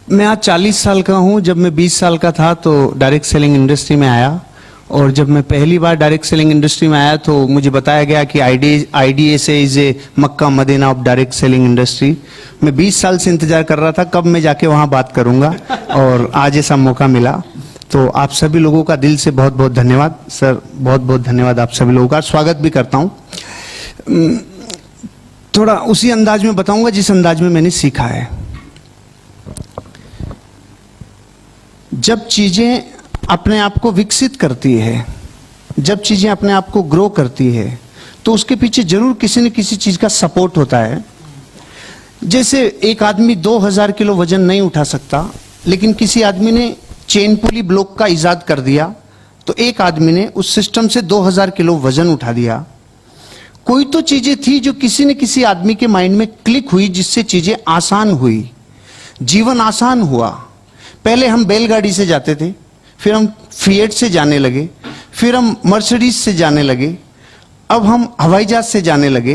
मैं आज 40 साल का हूं। जब मैं 20 साल का था तो डायरेक्ट सेलिंग इंडस्ट्री में आया, और जब मैं पहली बार डायरेक्ट सेलिंग इंडस्ट्री में आया तो मुझे बताया गया कि IDSA is a Mecca Medina of direct selling industry. मैं 20 साल से इंतजार कर रहा था कब मैं जाके वहां बात करूंगा, और आज ऐसा मौका मिला। तो आप सभी लोगों का दिल से बहुत बहुत धन्यवाद सर, बहुत बहुत धन्यवाद आप सभी लोगों का। स्वागत भी करता हूं। थोड़ा उसी अंदाज में बताऊंगा जिस अंदाज में मैंने सीखा है। जब चीजें अपने आप को विकसित करती है, जब चीजें अपने आप को ग्रो करती है, तो उसके पीछे जरूर किसी न किसी चीज का सपोर्ट होता है। जैसे एक आदमी 2000 किलो वजन नहीं उठा सकता, लेकिन किसी आदमी ने चेन पुली ब्लॉक का इजाद कर दिया, तो एक आदमी ने उस सिस्टम से 2000 किलो वजन उठा दिया। कोई तो चीजें थी जो किसी न किसी आदमी के माइंड में क्लिक हुई, जिससे चीजें आसान हुई, जीवन आसान हुआ। पहले हम बैलगाड़ी से जाते थे, फिर हम फिएट से जाने लगे, फिर हम मर्सिडीज से जाने लगे, अब हम हवाई जहाज से जाने लगे।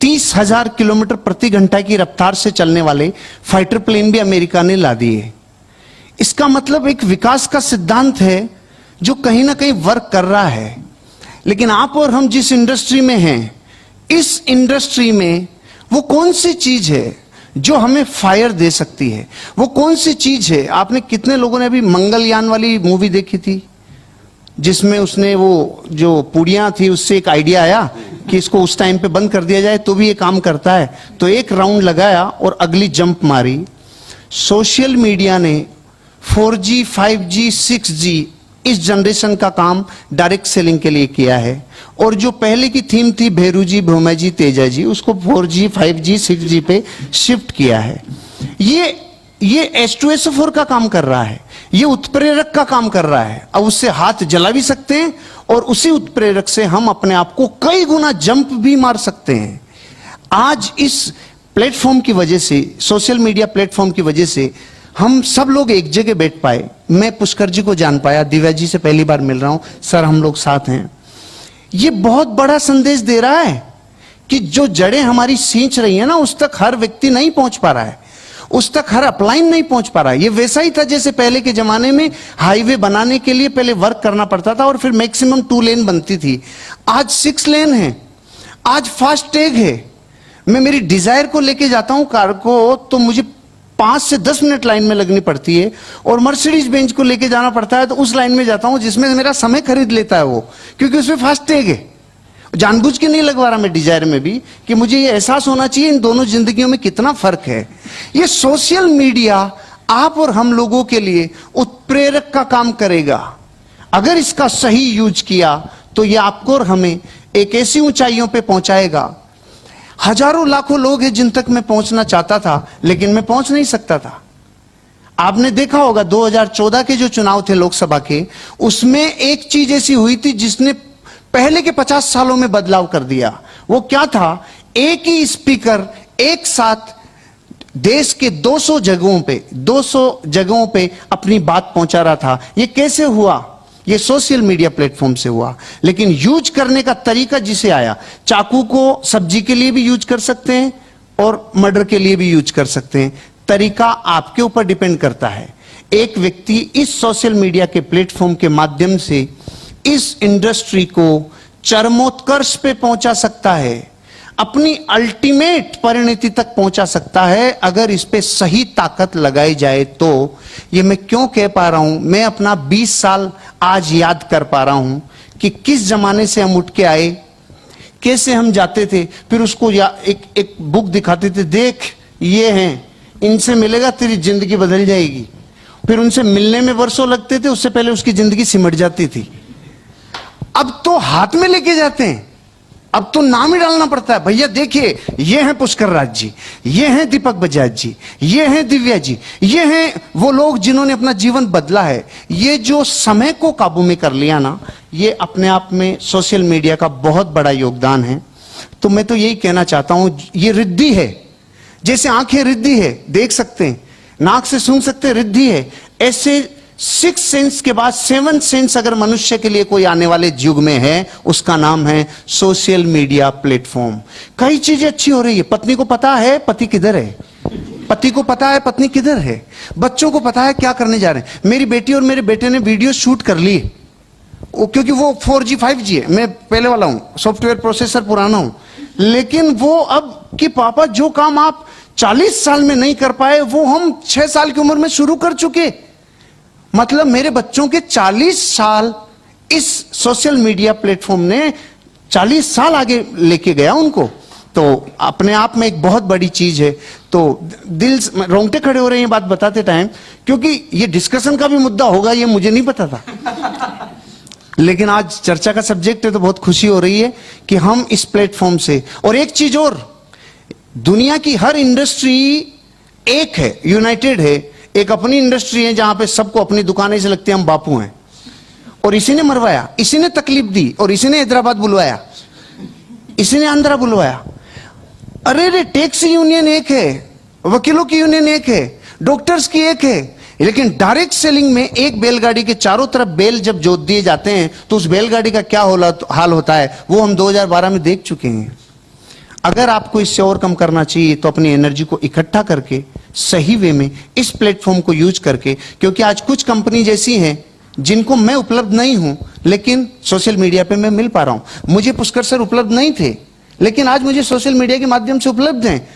30,000 किलोमीटर प्रति घंटा की रफ्तार से चलने वाले फाइटर प्लेन भी अमेरिका ने ला दिए। इसका मतलब एक विकास का सिद्धांत है जो कहीं ना कहीं वर्क कर रहा है। लेकिन आप और हम जिस इंडस्ट्री में हैं, इस इंडस्ट्री में वो कौन सी चीज है जो हमें फायर दे सकती है? वो कौन सी चीज है? आपने कितने लोगों ने अभी मंगलयान वाली मूवी देखी थी, जिसमें उसने वो जो पुड़ियां थी उससे एक आइडिया आया कि इसको उस टाइम पे बंद कर दिया जाए तो भी ये काम करता है। तो एक राउंड लगाया और अगली जंप मारी। सोशल मीडिया ने 4G, 5G, 6G इस जनरेशन का काम डायरेक्ट सेलिंग के लिए किया है। और जो पहले की थीम थी भेरू जी, भौमा जी, तेजा जी, उसको 4G, 5G, 6G पे शिफ्ट किया है। ये H2SO4 का काम कर रहा है, ये उत्प्रेरक का काम कर रहा है। अब उससे हाथ जला भी सकते हैं और उसी उत्प्रेरक से हम अपने आप को कई गुना जंप भी मार सकते हैं। आज इस प्लेटफॉर्म की वजह से, सोशल मीडिया प्लेटफॉर्म की वजह से हम सब लोग एक जगह बैठ पाए। मैं पुष्कर जी को जान पाया, दिव्या जी से पहली बार मिल रहा हूं, सर हम लोग साथ हैं। ये बहुत बड़ा संदेश दे रहा है कि जो जड़ें हमारी सींच रही है ना, उस तक हर व्यक्ति नहीं पहुंच पा रहा है, उस तक हर अपलाइन नहीं पहुंच पा रहा है। ये वैसा ही था जैसे पहले के जमाने में हाईवे बनाने के लिए पहले वर्क करना पड़ता था और फिर मैक्सिमम 2 लेन बनती थी। आज 6 लेन है, आज फास्ट टैग है। मैं मेरी डिजायर को लेके जाता हूं कार को, तो मुझे 5 से 10 मिनट लाइन में लगनी पड़ती है, और मर्सिडीज बेंच को लेके जाना पड़ता है तो उस लाइन में जाता हूं जिसमें मेरा समय खरीद लेता है वो, क्योंकि उसमें फास्ट टैग है। जानबूझ के नहीं लगवा रहा मैं डिजायर में भी, कि मुझे ये एहसास होना चाहिए इन दोनों जिंदगियों में कितना फर्क है। ये सोशल मीडिया आप और हम लोगों के लिए उत्प्रेरक का काम करेगा। अगर इसका सही यूज किया तो ये आपको और हमें एक ऐसी ऊंचाइयों पे पहुंचाएगा। हजारों लाखों लोग हैं जिन तक मैं पहुंचना चाहता था, लेकिन मैं पहुंच नहीं सकता था। आपने देखा होगा 2014 के जो चुनाव थे लोकसभा के, उसमें एक चीज ऐसी हुई थी जिसने पहले के 50 सालों में बदलाव कर दिया। वो क्या था? एक ही स्पीकर एक साथ देश के 200 जगहों पे अपनी बात पहुंचा रहा था। ये कैसे हुआ? ये सोशल मीडिया प्लेटफॉर्म से हुआ। लेकिन यूज करने का तरीका जिसे आया, चाकू को सब्जी के लिए भी यूज कर सकते हैं और मर्डर के लिए भी यूज कर सकते हैं। तरीका आपके ऊपर डिपेंड करता है। एक व्यक्ति इस सोशल मीडिया के प्लेटफॉर्म के माध्यम से इस इंडस्ट्री को चरमोत्कर्ष पे पहुंचा सकता है, अपनी अल्टीमेट परिणति तक पहुंचा सकता है, अगर इस पे सही ताकत लगाई जाए तो। ये मैं क्यों कह पा रहा हूं? मैं अपना 20 साल आज याद कर पा रहा हूं कि किस जमाने से हम उठ के आए, कैसे हम जाते थे, फिर उसको एक बुक दिखाते थे, देख ये हैं, इनसे मिलेगा तेरी जिंदगी बदल जाएगी। फिर उनसे मिलने में वर्षों लगते थे, उससे पहले उसकी जिंदगी सिमट जाती थी। अब तो हाथ में लेके जाते हैं, अब तो नाम ही डालना पड़ता है। भैया देखिए, ये हैं पुष्कर राज जी, ये हैं दीपक बजाज जी, ये हैं दिव्या जी, ये हैं वो लोग जिन्होंने अपना जीवन बदला है। ये जो समय को काबू में कर लिया ना, ये अपने आप में सोशल मीडिया का बहुत बड़ा योगदान है। तो मैं तो यही कहना चाहता हूं, ये रिद्धि है। जैसे आंखें रिद्धि है, देख सकते हैं, नाक से सूंघ सकते हैं, रिद्धि है। ऐसे 6 सेंस के बाद 7 सेंस अगर मनुष्य के लिए कोई आने वाले युग में है, उसका नाम है सोशल मीडिया प्लेटफॉर्म। कई चीजें अच्छी हो रही है। पत्नी को पता है पति किधर है, पति को पता है पत्नी किधर है, बच्चों को पता है क्या करने जा रहे हैं। मेरी बेटी और मेरे बेटे ने वीडियो शूट कर लिए, क्योंकि वो 4G 5G है, मैं पहले वाला हूं, सॉफ्टवेयर प्रोसेसर पुराना हूं, लेकिन वो अब कि पापा जो काम आप 40 साल में नहीं कर पाए वो हम 6 साल की उम्र में शुरू कर चुके। मतलब मेरे बच्चों के 40 साल इस सोशल मीडिया प्लेटफॉर्म ने 40 साल आगे लेके गया उनको, तो अपने आप में एक बहुत बड़ी चीज है। तो दिल रोंगटे खड़े हो रहे हैं बात बताते टाइम, क्योंकि ये डिस्कशन का भी मुद्दा होगा ये मुझे नहीं पता था, लेकिन आज चर्चा का सब्जेक्ट है तो बहुत खुशी हो रही है कि हम इस प्लेटफॉर्म से। और एक चीज और, दुनिया की हर इंडस्ट्री एक है, यूनाइटेड है। एक अपनी इंडस्ट्री है जहां पे सबको अपनी दुकानें से लगती है हम बापू हैं, और इसी ने मरवाया, इसी ने तकलीफ दी, और इसी ने हैदराबाद बुलवाया, इसी ने आंध्रा बुलवाया। अरे रे, टैक्स यूनियन एक है, वकीलों की यूनियन एक है, डॉक्टर्स की एक है, लेकिन डायरेक्ट सेलिंग में एक बैलगाड़ी के चारों तरफ बैल जब जोत दिए जाते हैं तो उस बैलगाड़ी का क्या हाल होता है वो हम 2012 में देख चुके हैं। अगर आपको इससे और कम करना चाहिए तो अपनी एनर्जी को इकट्ठा करके सही वे में इस प्लेटफॉर्म को यूज करके, क्योंकि आज कुछ कंपनी जैसी हैं जिनको मैं उपलब्ध नहीं हूं लेकिन सोशल मीडिया पे मैं मिल पा रहा हूं। मुझे पुष्कर सर उपलब्ध नहीं थे, लेकिन आज मुझे सोशल मीडिया के माध्यम से उपलब्ध हैं।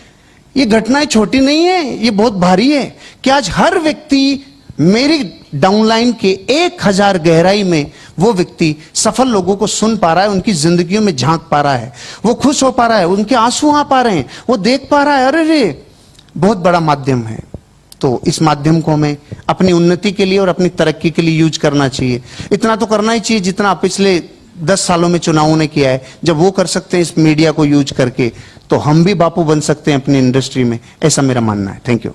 ये घटनाएं छोटी नहीं है, ये बहुत भारी है कि आज हर व्यक्ति मेरी डाउनलाइन के 1000 गहराई में वो व्यक्ति सफल लोगों को सुन पा रहा है, उनकी जिंदगियों में झांक पा रहा है, वो खुश हो पा रहा है, उनके आंसू आ पा रहे हैं, वो देख पा रहा है। अरे रे, बहुत बड़ा माध्यम है। तो इस माध्यम को हमें अपनी उन्नति के लिए और अपनी तरक्की के लिए यूज करना चाहिए। इतना तो करना ही चाहिए जितना पिछले 10 सालों में चुनावों ने किया है। जब वो कर सकते हैं इस मीडिया को यूज करके, तो हम भी बापू बन सकते हैं अपनी इंडस्ट्री में, ऐसा मेरा मानना है। Thank you.